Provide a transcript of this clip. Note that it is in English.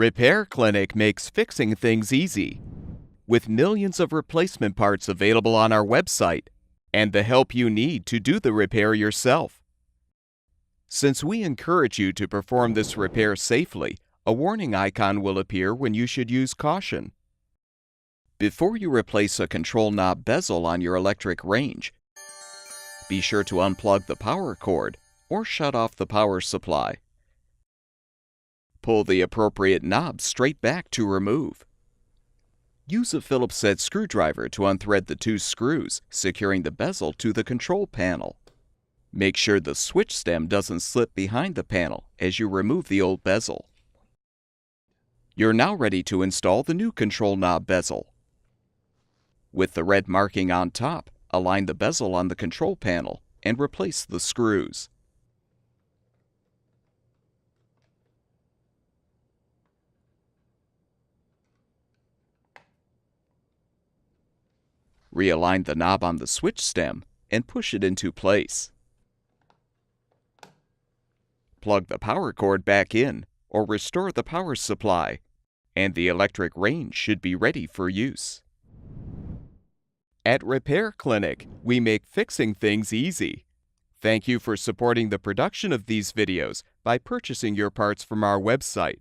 Repair Clinic makes fixing things easy, with millions of replacement parts available on our website and the help you need to do the repair yourself. Since we encourage you to perform this repair safely, a warning icon will appear when you should use caution. Before you replace a control knob bezel on your electric range, be sure to unplug the power cord or shut off the power supply. Pull the appropriate knob straight back to remove. Use a Phillips head screwdriver to unthread the two screws, securing the bezel to the control panel. Make sure the switch stem doesn't slip behind the panel as you remove the old bezel. You're now ready to install the new control knob bezel. With the red marking on top, align the bezel on the control panel and replace the screws. Realign the knob on the switch stem and push it into place. Plug the power cord back in or restore the power supply, and the electric range should be ready for use. At Repair Clinic, we make fixing things easy. Thank you for supporting the production of these videos by purchasing your parts from our website.